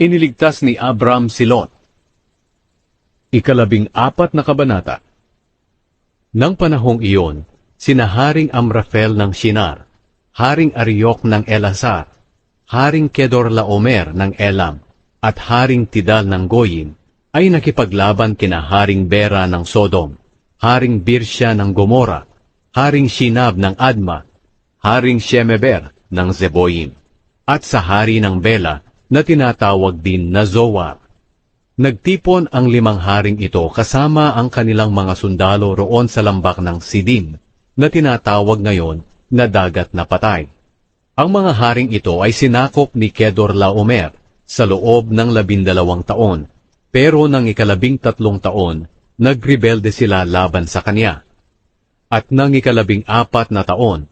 Iniligtas ni Abram si Lot. Ikalabing-4 na kabanata. Nang panahong iyon, sina Haring Amrafel ng Shinar, Haring Ariok ng Elasar, Haring Kedorlaomer ng Elam, at Haring Tidal ng Goyim, ay nakipaglaban kina Haring Bera ng Sodom, Haring Birsya ng Gomora, Haring Shinab ng Adma, Haring Shemeber ng Zeboyim, at sa hari ng Bela na tinatawag din na Zoar. Nagtipon ang 5 haring ito kasama ang kanilang mga sundalo roon sa lambak ng Sidim, na tinatawag ngayon na Dagat na Patay. Ang mga haring ito ay sinakop ni Kedorlaomer sa loob ng 12 taon, pero nang 13 taon, nagrebelde sila laban sa kanya. At nang 14 na taon,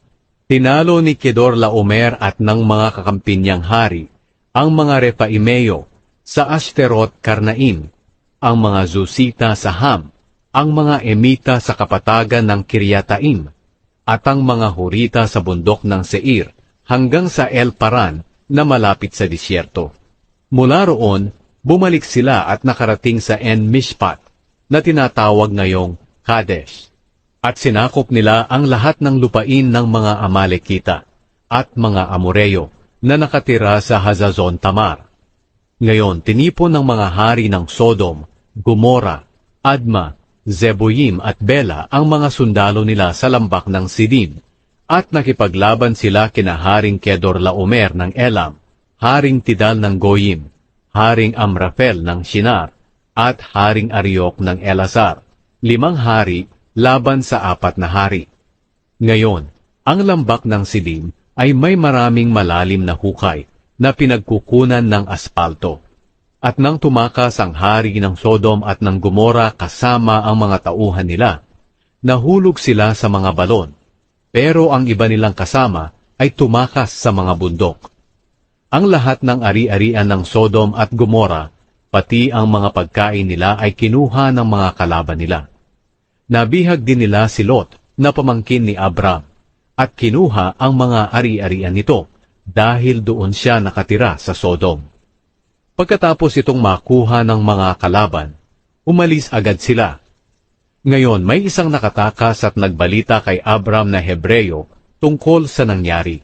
tinalo ni Kedorlaomer at ng mga kakampi niyang hari ang mga Refaimeo sa Ashterot Karnaim, ang mga Zusita sa Ham, ang mga Emita sa kapatagan ng Kiryataim, at ang mga Hurita sa bundok ng Seir hanggang sa El Paran na malapit sa disyerto. Mula roon, bumalik sila at nakarating sa En Mishpat na tinatawag ngayong Kadesh, at sinakop nila ang lahat ng lupain ng mga Amalekita at mga Amoreo na nakatira sa Hazazon Tamar. Ngayon, tinipon ng mga hari ng Sodom, Gomora, Adma, Zeboyim at Bela ang mga sundalo nila sa lambak ng Sidim, at nakipaglaban sila kina Haring Kedorlaomer ng Elam, Haring Tidal ng Goyim, Haring Amrafel ng Shinar, at Haring Ariok ng Elasar, 5 hari laban sa 4 na hari. Ngayon, ang lambak ng Sidim ay may maraming malalim na hukay na pinagkukunan ng aspalto. At nang tumakas ang hari ng Sodom at ng Gomora kasama ang mga tauhan nila, nahulog sila sa mga balon, pero ang iba nilang kasama ay tumakas sa mga bundok. Ang lahat ng ari-arian ng Sodom at Gomora, pati ang mga pagkain nila ay kinuha ng mga kalaban nila. Nabihag din nila si Lot na pamangkin ni Abram, at kinuha ang mga ari-arian nito dahil doon siya nakatira sa Sodom. Pagkatapos itong makuha ng mga kalaban, umalis agad sila. Ngayon may isang nakatakas at nagbalita kay Abram na Hebreo tungkol sa nangyari.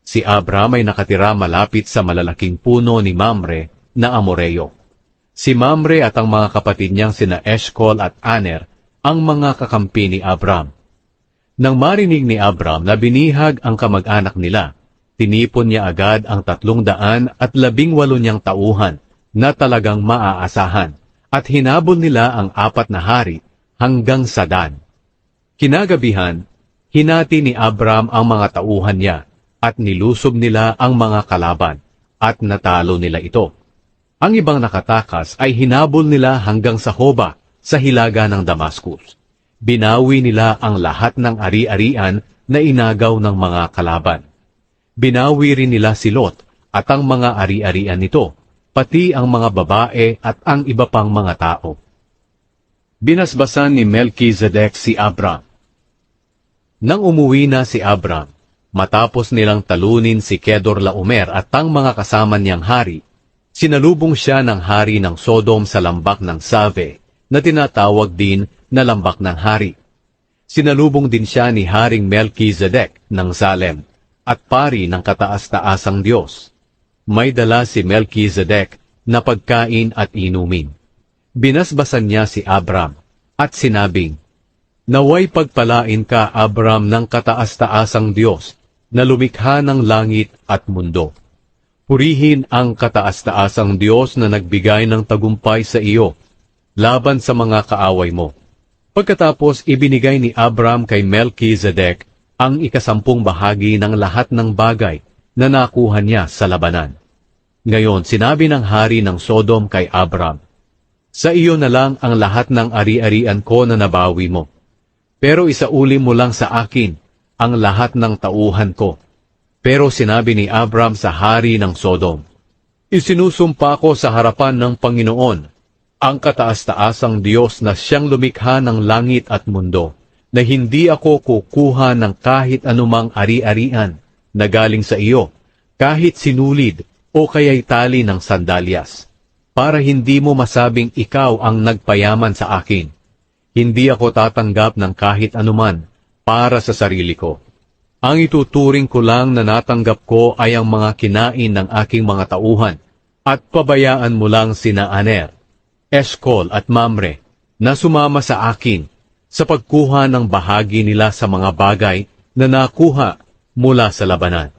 Si Abram ay nakatira malapit sa malalaking puno ni Mamre na Amoreo. Si Mamre at ang mga kapatid niyang sina Eshcol at Aner ang mga kakampi ni Abram. Nang marinig ni Abram na binihag ang kamag-anak nila, tinipon niya agad ang 318 niyang tauhan na talagang maaasahan, at hinabol nila ang 4 na hari hanggang sa Dan. Kinagabihan, hinati ni Abram ang mga tauhan niya, at nilusob nila ang mga kalaban, at natalo nila ito. Ang ibang nakatakas ay hinabol nila hanggang sa Hoba, sa hilaga ng Damascus. Binawi nila ang lahat ng ari-arian na inagaw ng mga kalaban. Binawi rin nila si Lot at ang mga ari-arian nito, pati ang mga babae at ang iba pang mga tao. Binasbasan ni Melchizedek si Abram. Nang umuwi na si Abram, matapos nilang talunin si Kedorlaomer at ang mga kasama niyang hari, sinalubong siya ng hari ng Sodom sa lambak ng Save, na tinatawag din na lambak ng hari. Sinalubong din siya ni Haring Melchizedek ng Salem, at pari ng kataas-taasang Diyos. May dala si Melchizedek na pagkain at inumin. Binasbasan niya si Abram, at sinabing, "Naway pagpalain ka, Abram, ng kataas-taasang Diyos, na lumikha ng langit at mundo. Purihin ang kataas-taasang Diyos na nagbigay ng tagumpay sa iyo, laban sa mga kaaway mo." Pagkatapos ibinigay ni Abram kay Melchizedek ang 10 bahagi ng lahat ng bagay na nakuha niya sa labanan. Ngayon sinabi ng hari ng Sodom kay Abram, "Sa iyo na lang ang lahat ng ari-arian ko na nabawi mo, pero isauli mo lang sa akin ang lahat ng tauhan ko." Pero sinabi ni Abram sa hari ng Sodom, "Isinusumpa ko sa harapan ng Panginoon, ang kataas-taasang Diyos na siyang lumikha ng langit at mundo, na hindi ako kukuha ng kahit anumang ari-arian na galing sa iyo, kahit sinulid o kaya'y tali ng sandalyas, para hindi mo masabing ikaw ang nagpayaman sa akin. Hindi ako tatanggap ng kahit anuman para sa sarili ko. Ang ituturing ko lang na natanggap ko ay ang mga kinain ng aking mga tauhan, at pabayaan mo lang sina Aner, Eshcol at Mamre, na sumama sa akin sa pagkuha ng bahagi nila sa mga bagay na nakuha mula sa labanan.